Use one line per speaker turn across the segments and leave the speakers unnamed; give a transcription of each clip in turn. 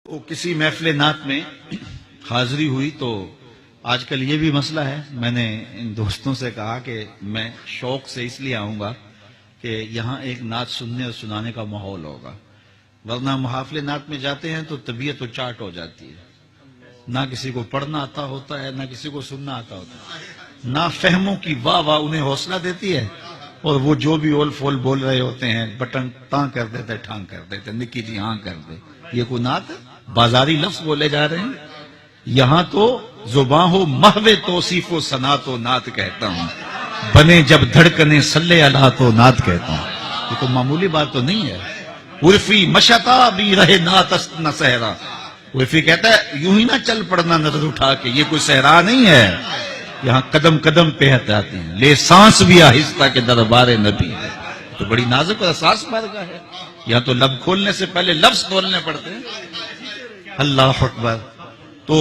وہ کسی محفل نعت میں حاضری ہوئی تو آج کل یہ بھی مسئلہ ہے. میں نے ان دوستوں سے کہا کہ میں شوق سے اس لیے آؤں گا کہ یہاں ایک نعت سننے اور سنانے کا ماحول ہوگا، ورنہ محافل نعت میں جاتے ہیں تو طبیعت و چاٹ ہو جاتی ہے. نہ کسی کو پڑھنا آتا ہوتا ہے، نہ کسی کو سننا آتا ہوتا ہے. نہ فہموں کی واہ واہ انہیں حوصلہ دیتی ہے، اور وہ جو بھی اول فول بول رہے ہوتے ہیں بٹن تاں کر دیتے ٹھانگ کر دیتے نکی جی ہاں کر دے. یہ کوئی نعت ہے؟ بازاری لفظ بولے جا رہے ہیں. یہاں تو زباں ہو محو توصیف و ثنا تو نعت کہتا ہوں، بنے جب دھڑکنے صلی اللہ تو نعت کہتا ہوں. یہ تو معمولی بات تو نہیں ہے. عرفی مشتا بھی رہے نعت است نہ صحرا. عرفی کہتا ہے یوں ہی نہ چل پڑنا نظر اٹھا کے، یہ کوئی صحرا نہیں ہے. یہاں قدم قدم پہ ہتاتے ہیں، لے سانس بھی آہستہ کے دربار نبی ہے. تو بڑی نازک اور حساس بارگاہ ہے. یہاں تو لب کھولنے سے پہلے لفظ کھولنے پڑتے ہیں. اللہ اکبر. تو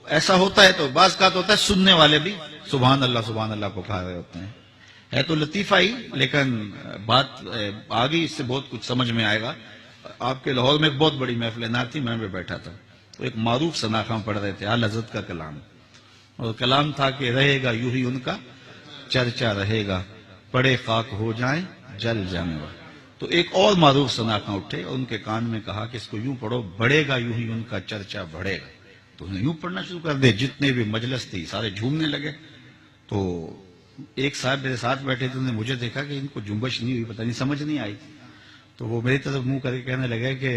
ایسا ہوتا ہے تو بعض کا تو ہوتا ہے سننے والے بھی سبحان اللہ پکار رہے ہوتے ہیں. ہے تو لطیفہ ہی، لیکن بات آگے اس سے بہت کچھ سمجھ میں آئے گا. آپ کے لاہور میں ایک بہت بڑی محفل نعت تھی، میں بھی بیٹھا تھا. تو ایک معروف ثنا پڑھ رہے تھے اعلی حضرت کا کلام، اور کلام تھا کہ رہے گا یوں ہی ان کا چرچا رہے گا، پڑے خاک ہو جائیں جل جانے والا. تو ایک اور معروف ثنا اٹھے اور ان کے کان میں کہا کہ اس کو یوں پڑھو، بڑھے گا یوں ہی ان کا چرچا بڑھے گا. تو انہوں نے یوں پڑھنا شروع کر دے. جتنے بھی مجلس تھی سارے جھومنے لگے. تو ایک صاحب میرے ساتھ بیٹھے تھے، انہوں نے مجھے دیکھا کہ ان کو جنبش نہیں ہوئی، پتہ نہیں سمجھ نہیں آئی. تو وہ میری طرف منہ کر کے کہنے لگے کہ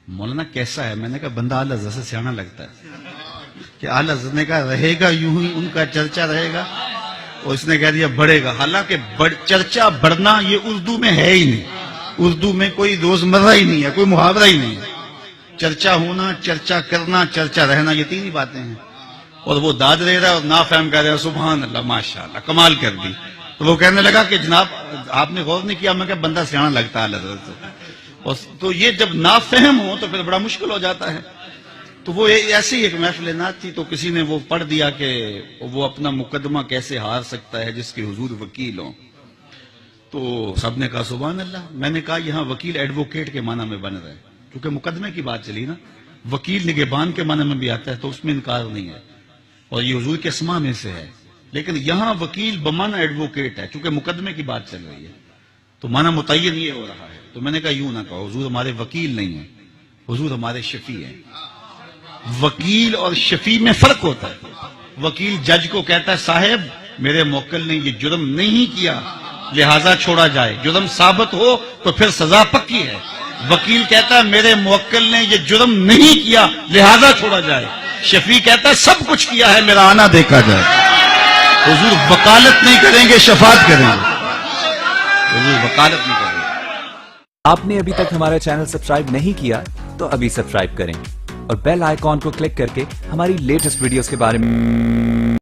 مولانا کیسا ہے؟ میں نے کہا بندہ اعلی حضرت سے سیانا لگتا ہے. کہ اعلی حضرت نے کہا رہے گا یوں ہی ان کا چرچا رہے گا، اور اس نے کہہ دیا بڑھے گا. حالانکہ چرچا بڑھنا یہ اردو میں ہے ہی نہیں. اردو میں کوئی روزمرہ ہی نہیں ہے، کوئی محاورہ ہی نہیں ہے. چرچا ہونا، چرچا کرنا، چرچا رہنا، یہ تین ہی باتیں ہیں. اور وہ داد دے رہا ہے اور نافہم کہہ رہا ہے سبحان اللہ ماشاءاللہ کمال کر دی. تو وہ کہنے لگا کہ جناب آپ نے غور نہیں کیا. میں کہ بندہ سیانا لگتا ہے حضرت سے. تو یہ جب نافہم ہو تو پھر بڑا مشکل ہو جاتا ہے. تو وہ ایسی ایک محفل نعت تھی، تو کسی نے وہ پڑھ دیا کہ وہ اپنا مقدمہ کیسے ہار سکتا ہے جس کے حضور وکیل ہوں. تو سب نے کہا سبحان اللہ. میں نے کہا یہاں وکیل ایڈوکیٹ کے معنی میں بن رہا ہے، کیونکہ مقدمے کی بات چلی نا. وکیل نگہبان کے معنی میں بھی آتا ہے، تو اس میں انکار نہیں ہے، اور یہ حضور کے اسماء میں سے ہے. لیکن یہاں وکیل بمعنی ایڈوکیٹ ہے، چونکہ مقدمے کی بات چل رہی ہے، تو معنی متعین یہ ہو رہا ہے. تو میں نے کہا یوں نہ کہو، حضور ہمارے وکیل نہیں ہیں، حضور ہمارے شفیع ہیں. وکیل اور شفیع میں فرق ہوتا ہے. وکیل جج کو کہتا ہے صاحب میرے موکل نے یہ جرم نہیں کیا لہذا چھوڑا جائے، جرم ثابت ہو تو پھر سزا پکی ہے. وکیل کہتا ہے میرے موکل نے یہ جرم نہیں کیا لہذا چھوڑا جائے. شفیع کہتا ہے سب کچھ کیا ہے، میرا آنا دیکھا جائے. حضور وکالت نہیں کریں گے، شفاعت کریں گے. حضور وکالت نہیں کریں گے.
آپ نے ابھی تک ہمارا چینل سبسکرائب نہیں کیا تو ابھی سبسکرائب کریں، اور بیل آئیکن کو کلک کر کے ہماری لیٹسٹ ویڈیوز کے بارے میں